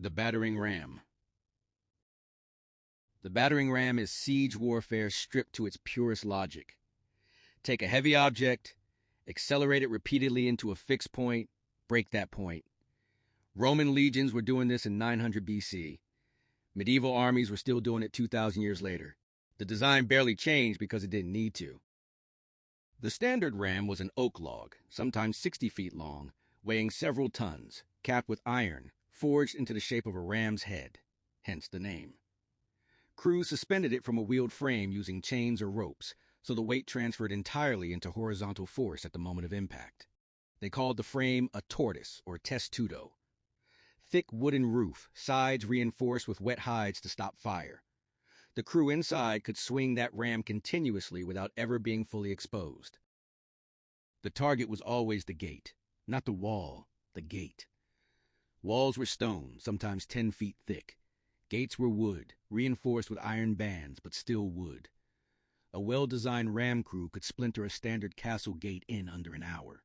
The battering ram. The battering ram is siege warfare stripped to its purest logic. Take a heavy object, accelerate it repeatedly into a fixed point, break that point. Roman legions were doing this in 900 BC. Medieval armies were still doing it 2,000 years later. The design barely changed because it didn't need to. The standard ram was an oak log, sometimes 60 feet long, weighing several tons, capped with iron, forged into the shape of a ram's head, hence the name. Crews suspended it from a wheeled frame using chains or ropes, so the weight transferred entirely into horizontal force at the moment of impact. They called the frame a tortoise or testudo. Thick wooden roof, sides reinforced with wet hides to stop fire. The crew inside could swing that ram continuously without ever being fully exposed. The target was always the gate, not the wall, the gate. Walls were stone, sometimes 10 feet thick. Gates were wood, reinforced with iron bands, but still wood. A well-designed ram crew could splinter a standard castle gate in under an hour.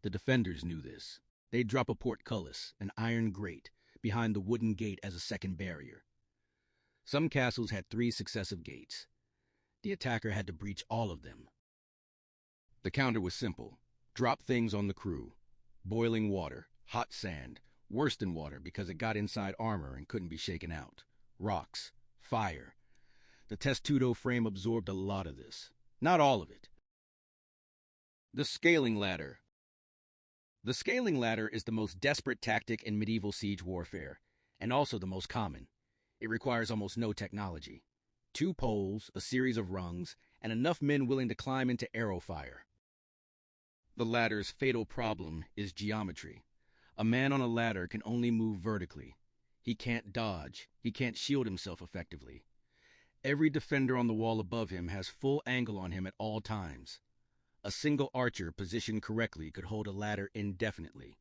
The defenders knew this. They'd drop a portcullis, an iron grate, behind the wooden gate as a second barrier. Some castles had 3 successive gates. The attacker had to breach all of them. The counter was simple. Drop things on the crew. Boiling water, hot sand, worse than water because it got inside armor and couldn't be shaken out. Rocks, fire. The testudo frame absorbed a lot of this. Not all of it. The scaling ladder. The scaling ladder is the most desperate tactic in medieval siege warfare, and also the most common. It requires almost no technology. 2 poles, a series of rungs, and enough men willing to climb into arrow fire. The ladder's fatal problem is geometry. A man on a ladder can only move vertically. He can't dodge. He can't shield himself effectively. Every defender on the wall above him has full angle on him at all times. A single archer positioned correctly could hold a ladder indefinitely.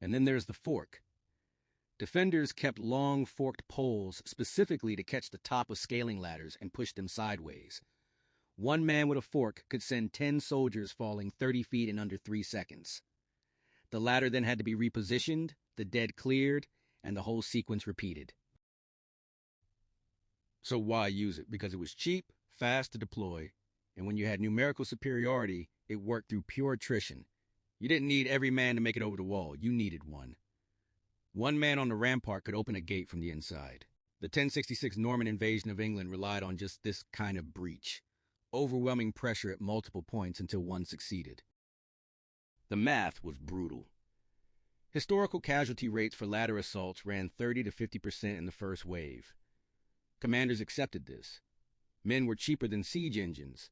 And then there's the fork. Defenders kept long forked poles specifically to catch the top of scaling ladders and push them sideways. One man with a fork could send 10 soldiers falling 30 feet in under 3 seconds. The ladder then had to be repositioned, the dead cleared, and the whole sequence repeated. So why use it? Because it was cheap, fast to deploy, and when you had numerical superiority, it worked through pure attrition. You didn't need every man to make it over the wall. You needed one. One man on the rampart could open a gate from the inside. The 1066 Norman invasion of England relied on just this kind of breach. Overwhelming pressure at multiple points until one succeeded. The math was brutal. Historical casualty rates for ladder assaults ran 30 to 50% in the first wave. Commanders accepted this. Men were cheaper than siege engines.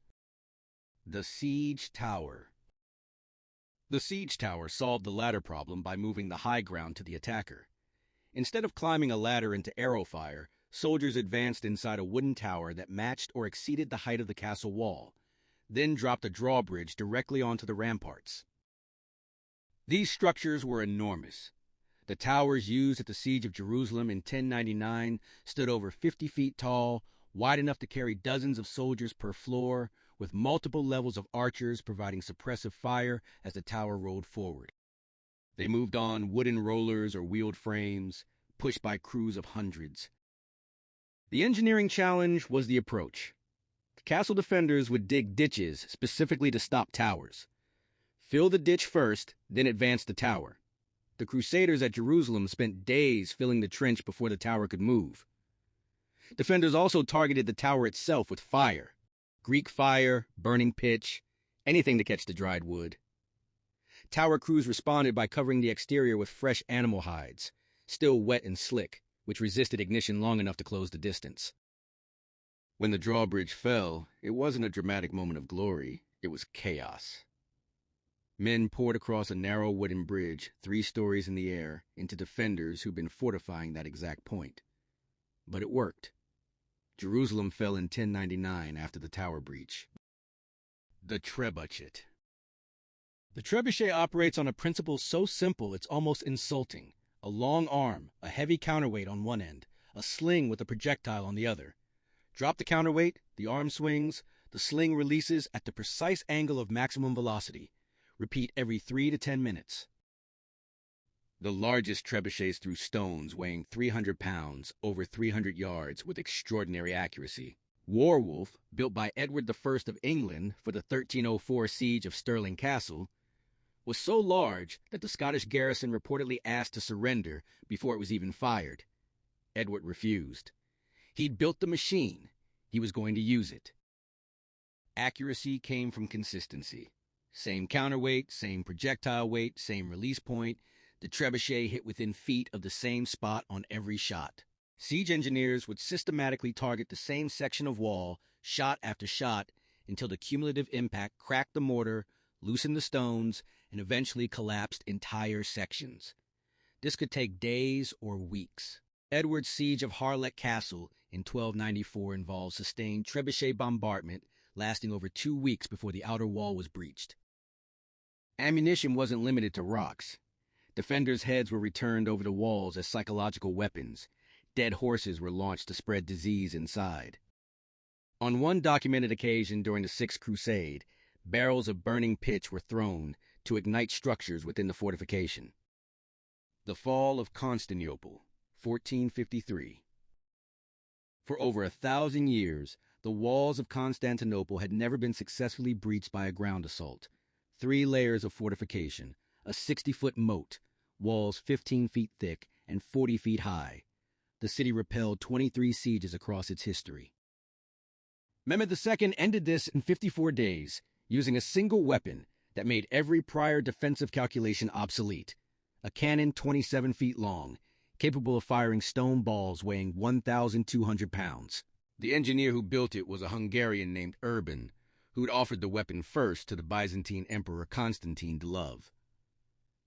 The siege tower. The siege tower solved the ladder problem by moving the high ground to the attacker. Instead of climbing a ladder into arrow fire, soldiers advanced inside a wooden tower that matched or exceeded the height of the castle wall, then dropped a drawbridge directly onto the ramparts. These structures were enormous. The towers used at the siege of Jerusalem in 1099 stood over 50 feet tall, wide enough to carry dozens of soldiers per floor, with multiple levels of archers providing suppressive fire as the tower rolled forward. They moved on wooden rollers or wheeled frames, pushed by crews of hundreds. The engineering challenge was the approach. The castle defenders would dig ditches specifically to stop towers. Fill the ditch first, then advance the tower. The Crusaders at Jerusalem spent days filling the trench before the tower could move. Defenders also targeted the tower itself with fire. Greek fire, burning pitch, anything to catch the dried wood. Tower crews responded by covering the exterior with fresh animal hides, still wet and slick, which resisted ignition long enough to close the distance. When the drawbridge fell, it wasn't a dramatic moment of glory, it was chaos. Men poured across a narrow wooden bridge, 3 stories in the air, into defenders who'd been fortifying that exact point. But it worked. Jerusalem fell in 1099 after the tower breach. The trebuchet. The trebuchet operates on a principle so simple it's almost insulting. A long arm, a heavy counterweight on one end, a sling with a projectile on the other. Drop the counterweight, the arm swings, the sling releases at the precise angle of maximum velocity. Repeat every 3 to 10 minutes. The largest trebuchets threw stones weighing 300 pounds over 300 yards with extraordinary accuracy. Warwolf, built by Edward I of England for the 1304 siege of Stirling Castle, was so large that the Scottish garrison reportedly asked to surrender before it was even fired. Edward refused. He'd built the machine. He was going to use it. Accuracy came from consistency. Same counterweight, same projectile weight, same release point. The trebuchet hit within feet of the same spot on every shot. Siege engineers would systematically target the same section of wall, shot after shot, until the cumulative impact cracked the mortar, loosened the stones, and eventually collapsed entire sections. This could take days or weeks. Edward's siege of Harlech Castle in 1294 involved sustained trebuchet bombardment lasting over 2 weeks before the outer wall was breached. Ammunition wasn't limited to rocks. Defenders' heads were returned over the walls as psychological weapons. Dead horses were launched to spread disease inside. On one documented occasion during the Sixth Crusade, barrels of burning pitch were thrown to ignite structures within the fortification. The fall of Constantinople, 1453. For over 1,000 years, the walls of Constantinople had never been successfully breached by a ground assault. 3 layers of fortification, a 60-foot moat, walls 15 feet thick and 40 feet high. The city repelled 23 sieges across its history. Mehmed II ended this in 54 days, using a single weapon that made every prior defensive calculation obsolete. A cannon 27 feet long, capable of firing stone balls weighing 1,200 pounds. The engineer who built it was a Hungarian named Urban, who'd offered the weapon first to the Byzantine Emperor Constantine to love.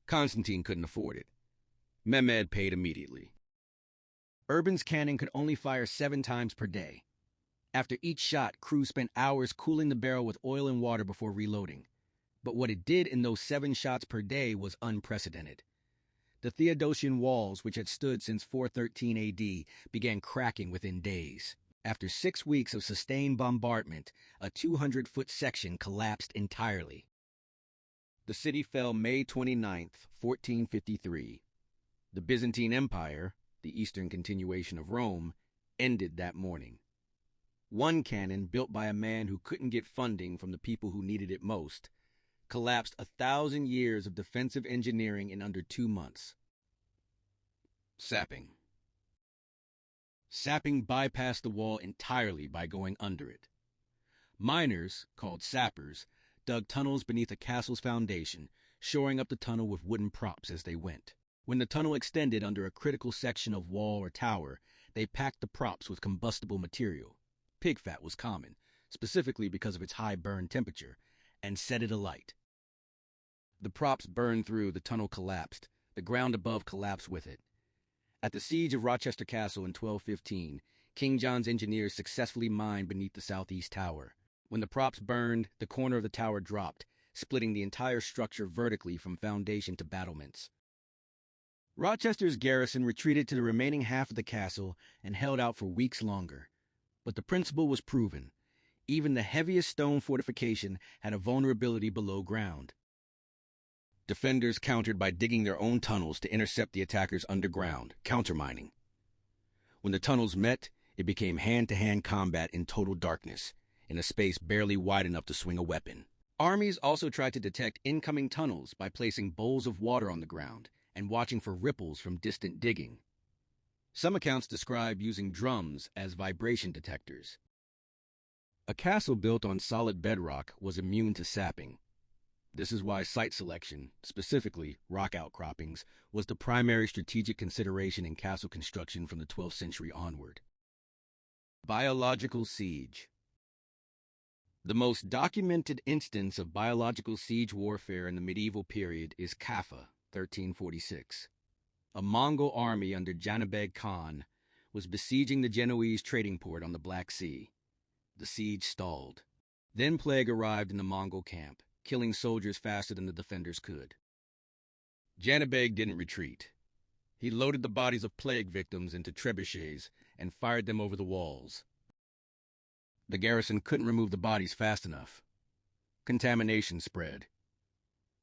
Constantine couldn't afford it. Mehmed paid immediately. Urban's cannon could only fire 7 times per day. After each shot, crews spent hours cooling the barrel with oil and water before reloading. But what it did in those 7 shots per day was unprecedented. The Theodosian walls, which had stood since 413 AD, began cracking within days. After 6 weeks of sustained bombardment, a 200-foot section collapsed entirely. The city fell May 29, 1453. The Byzantine Empire, the eastern continuation of Rome, ended that morning. One cannon, built by a man who couldn't get funding from the people who needed it most, collapsed 1,000 years of defensive engineering in under 2 months. Sapping. Sapping bypassed the wall entirely by going under it. Miners, called sappers, dug tunnels beneath a castle's foundation, shoring up the tunnel with wooden props as they went. When the tunnel extended under a critical section of wall or tower, they packed the props with combustible material. Pig fat was common, specifically because of its high burn temperature, and set it alight. The props burned through, the tunnel collapsed. The ground above collapsed with it. At the siege of Rochester Castle in 1215, King John's engineers successfully mined beneath the southeast tower. When the props burned, the corner of the tower dropped, splitting the entire structure vertically from foundation to battlements. Rochester's garrison retreated to the remaining half of the castle and held out for weeks longer. But the principle was proven. Even the heaviest stone fortification had a vulnerability below ground. Defenders countered by digging their own tunnels to intercept the attackers underground, countermining. When the tunnels met, it became hand-to-hand combat in total darkness, in a space barely wide enough to swing a weapon. Armies also tried to detect incoming tunnels by placing bowls of water on the ground and watching for ripples from distant digging. Some accounts describe using drums as vibration detectors. A castle built on solid bedrock was immune to sapping. This is why site selection, specifically rock outcroppings, was the primary strategic consideration in castle construction from the 12th century onward. Biological siege. The most documented instance of biological siege warfare in the medieval period is Kaffa, 1346. A Mongol army under Janibeg Khan was besieging the Genoese trading port on the Black Sea. The siege stalled. Then plague arrived in the Mongol camp, killing soldiers faster than the defenders could. Janibeg didn't retreat. He loaded the bodies of plague victims into trebuchets and fired them over the walls. The garrison couldn't remove the bodies fast enough. Contamination spread.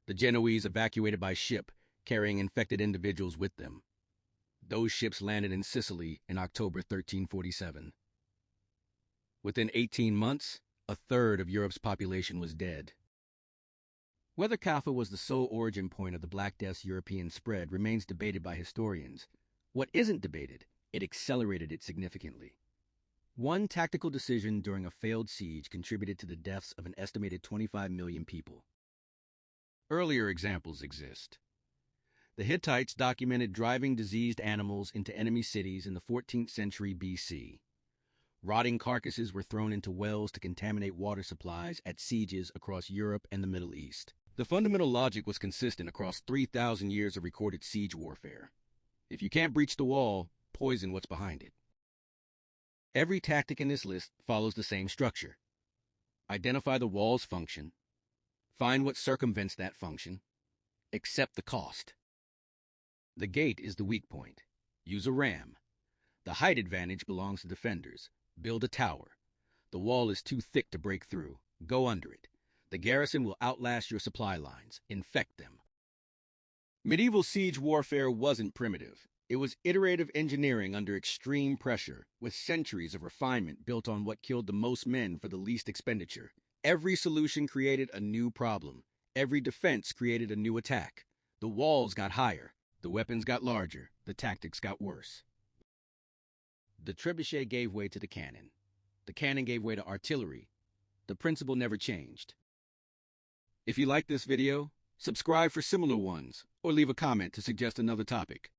The Genoese evacuated by ship, carrying infected individuals with them. Those ships landed in Sicily in October 1347. Within 18 months, a third of Europe's population was dead. Whether Kaffa was the sole origin point of the Black Death's European spread remains debated by historians. What isn't debated, it accelerated it significantly. One tactical decision during a failed siege contributed to the deaths of an estimated 25 million people. Earlier examples exist. The Hittites documented driving diseased animals into enemy cities in the 14th century BC. Rotting carcasses were thrown into wells to contaminate water supplies at sieges across Europe and the Middle East. The fundamental logic was consistent across 3,000 years of recorded siege warfare. If you can't breach the wall, poison what's behind it. Every tactic in this list follows the same structure. Identify the wall's function, find what circumvents that function, accept the cost. The gate is the weak point. Use a ram. The height advantage belongs to defenders. Build a tower. The wall is too thick to break through. Go under it. The garrison will outlast your supply lines. Infect them. Medieval siege warfare wasn't primitive. It was iterative engineering under extreme pressure, with centuries of refinement built on what killed the most men for the least expenditure. Every solution created a new problem. Every defense created a new attack. The walls got higher. The weapons got larger. The tactics got worse. The trebuchet gave way to the cannon. The cannon gave way to artillery. The principle never changed. If you like this video, subscribe for similar ones, or leave a comment to suggest another topic.